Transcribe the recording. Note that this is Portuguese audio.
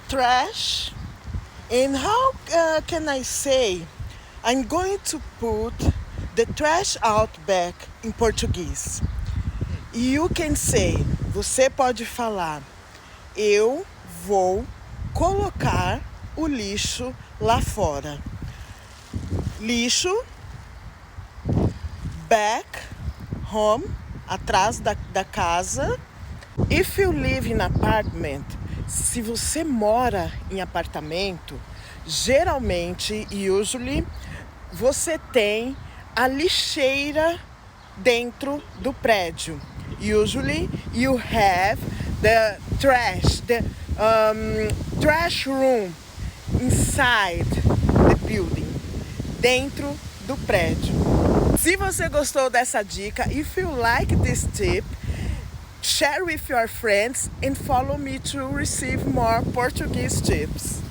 trash. And how can I say? I'm going to put the trash out back in Portuguese. You can say, você pode falar, eu vou colocar o lixo lá fora. Lixo, back, home, atrás da casa. If you live in apartment, se você mora em apartamento, geralmente, usually, você tem a lixeira dentro do prédio. Usually, you have the trash room inside the building, dentro do prédio. Se você gostou dessa dica, if you like this tip, share with your friends and follow me to receive more Portuguese tips.